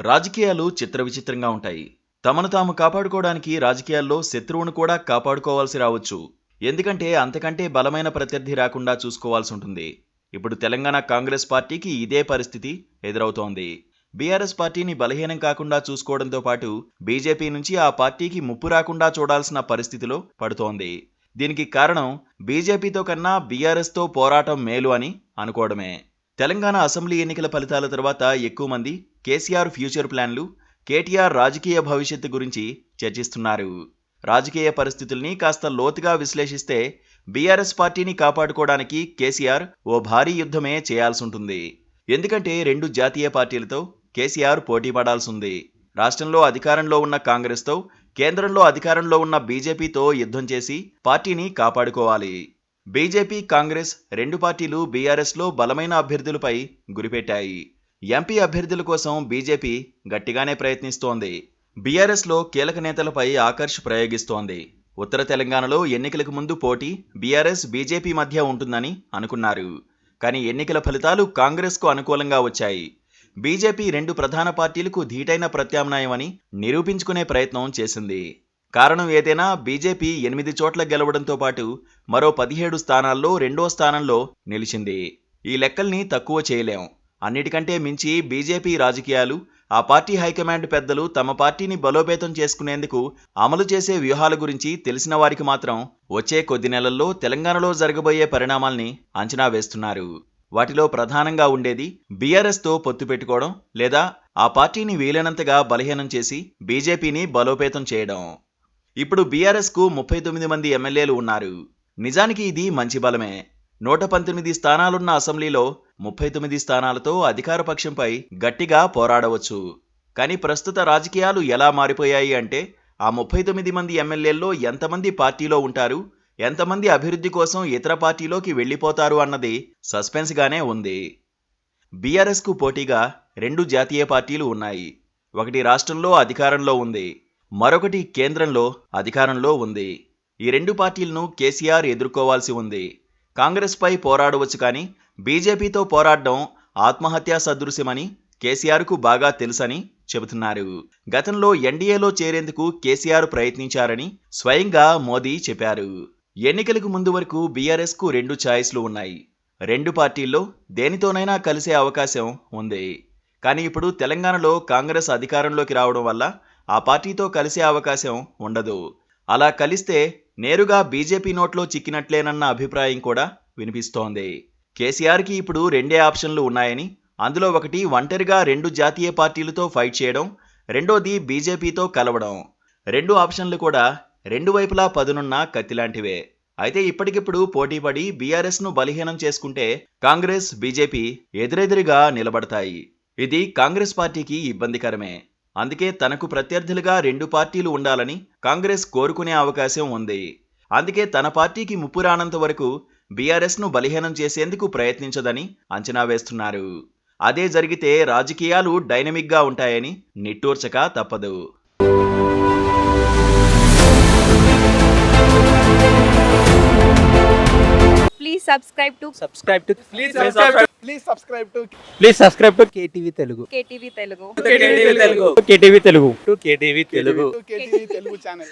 రాజకీయాలు చిత్ర విచిత్రంగా ఉంటాయి. తమను తాము కాపాడుకోవడానికి రాజకీయాల్లో శత్రువును కూడా కాపాడుకోవాల్సి రావచ్చు. ఎందుకంటే అంతకంటే బలమైన ప్రత్యర్థి రాకుండా చూసుకోవాల్సి ఉంటుంది. ఇప్పుడు తెలంగాణ కాంగ్రెస్ పార్టీకి ఇదే పరిస్థితి ఎదురవుతోంది. బీఆర్ఎస్ పార్టీని బలహీనం కాకుండా చూసుకోవడంతో పాటు బీజేపీ నుంచి ఆ పార్టీకి ముప్పు రాకుండా చూడాల్సిన పరిస్థితిలో పడుతోంది. దీనికి కారణం బీజేపీతో కన్నా బీఆర్ఎస్తో పోరాటం మేలు అని అనుకోవడమే. తెలంగాణ అసెంబ్లీ ఎన్నికల ఫలితాల తర్వాత ఎక్కువ మంది కేసీఆర్ ఫ్యూచర్ ప్లాన్లు, కేటీఆర్ రాజకీయ భవిష్యత్తు గురించి చర్చిస్తున్నారు. రాజకీయ పరిస్థితుల్ని కాస్త లోతుగా విశ్లేషిస్తే బీఆర్ఎస్ పార్టీని కాపాడుకోవడానికి కేసీఆర్ ఓ భారీ యుద్ధమే చేయాల్సుంటుంది. ఎందుకంటే రెండు జాతీయ పార్టీలతో కేసీఆర్ పోటీ పడాల్సింది. రాష్ట్రంలో అధికారంలో ఉన్న కాంగ్రెస్తో, కేంద్రంలో అధికారంలో ఉన్న బీజేపీతో యుద్ధం చేసి పార్టీని కాపాడుకోవాలి. బీజేపీ, కాంగ్రెస్ రెండు పార్టీలు బీఆర్ఎస్లో బలమైన అభ్యర్థులపై గురిపెట్టాయి. ఎంపీ అభ్యర్థుల కోసం బీజేపీ గట్టిగానే ప్రయత్నిస్తోంది. బీఆర్ఎస్లో కీలక నేతలపై ఆకర్ష్ ప్రయోగిస్తోంది. ఉత్తర తెలంగాణలో ఎన్నికలకు ముందు పోటీ బీఆర్ఎస్, బీజేపీ మధ్య ఉంటుందని అనుకున్నారు. కానీ ఎన్నికల ఫలితాలు కాంగ్రెస్కు అనుకూలంగా వచ్చాయి. బీజేపీ రెండు ప్రధాన పార్టీలకు ధీటైన ప్రత్యామ్నాయమని నిరూపించుకునే ప్రయత్నం చేసింది. కారణం ఏదైనా బీజేపీ 8 చోట్ల గెలవడంతో పాటు మరో 17 స్థానాల్లో రెండో స్థానంలో నిలిచింది. ఈ లెక్కల్ని తక్కువ చేయలేం. అన్నిటికంటే మించి బీజేపీ రాజకీయాలు, ఆ పార్టీ హైకమాండ్ పెద్దలు తమ పార్టీని బలోపేతం చేసుకునేందుకు అమలు చేసే వ్యూహాల గురించి తెలిసిన వారికి మాత్రం వచ్చే కొద్ది నెలల్లో తెలంగాణలో జరగబోయే పరిణామాల్ని అంచనా వేస్తున్నారు. వాటిలో ప్రధానంగా ఉండేది బీఆర్ఎస్తో పొత్తు పెట్టుకోవడం, లేదా ఆ పార్టీని వీలైనంతగా బలహీనం చేసి బీజేపీని బలోపేతం చేయడం. ఇప్పుడు బీఆర్ఎస్కు 39 మంది ఎమ్మెల్యేలు ఉన్నారు. నిజానికి ఇది మంచి బలమే. 119 స్థానాలున్న అసెంబ్లీలో 39 స్థానాలతో అధికార పక్షంపై గట్టిగా పోరాడవచ్చు. కానీ ప్రస్తుత రాజకీయాలు ఎలా మారిపోయాయి అంటే ఆ 39 మంది ఎమ్మెల్యేల్లో ఎంతమంది పార్టీలో ఉంటారు, ఎంతమంది అభివృద్ధి కోసం ఇతర పార్టీలోకి వెళ్లిపోతారు అన్నది సస్పెన్స్గానే ఉంది. బీఆర్ఎస్కు పోటీగా రెండు జాతీయ పార్టీలు ఉన్నాయి. ఒకటి రాష్ట్రంలో అధికారంలో ఉంది, మరొకటి కేంద్రంలో అధికారంలో ఉంది. ఈ రెండు పార్టీలను కేసీఆర్ ఎదుర్కోవాల్సి ఉంది. కాంగ్రెస్పై పోరాడవచ్చు, కానీ బీజేపీతో పోరాడడం ఆత్మహత్యా సదృశ్యమని కేసీఆర్కు బాగా తెలుసని చెబుతున్నారు. గతంలో ఎన్డీఏలో చేరేందుకు కేసీఆర్ ప్రయత్నించారని స్వయంగా మోదీ చెప్పారు. ఎన్నికలకు ముందు వరకు బీఆర్ఎస్కు రెండు ఛాయిస్లు ఉన్నాయి. రెండు పార్టీల్లో దేనితోనైనా కలిసే అవకాశం ఉంది. కానీ ఇప్పుడు తెలంగాణలో కాంగ్రెస్ అధికారంలోకి రావడం వల్ల ఆ పార్టీతో కలిసే అవకాశం ఉండదు. అలా కలిస్తే నేరుగా బీజేపీ నోట్లో చిక్కినట్లేనన్న అభిప్రాయం కూడా వినిపిస్తోంది. కేసీఆర్కి ఇప్పుడు రెండే ఆప్షన్లు ఉన్నాయని, అందులో ఒకటి ఒంటరిగా రెండు జాతీయ పార్టీలతో ఫైట్ చేయడం, రెండోది బీజేపీతో కలవడం. రెండు ఆప్షన్లు కూడా రెండు వైపులా పదునున్న కత్తిలాంటివే. అయితే ఇప్పటికిప్పుడు పోటీపడి బీఆర్ఎస్ను బలహీనం చేసుకుంటే కాంగ్రెస్, బీజేపీ ఎదురెదురుగా నిలబడతాయి. ఇది కాంగ్రెస్ పార్టీకి ఇబ్బందికరమే. అందుకే తనకు ప్రత్యర్థులుగా రెండు పార్టీలు ఉండాలని కాంగ్రెస్ కోరుకునే అవకాశం ఉంది. అందుకే తన పార్టీకి ముప్పు రానంత వరకు బీఆర్ఎస్ను బలహీనం చేసేందుకు ప్రయత్నించదని అంచనా వేస్తున్నారు. అదే జరిగితే రాజకీయాలు డైనమిక్గా ఉంటాయని నిట్టూర్చక తప్పదు. Please subscribe to KTV Telugu. KTV Telugu. KTV Telugu channel.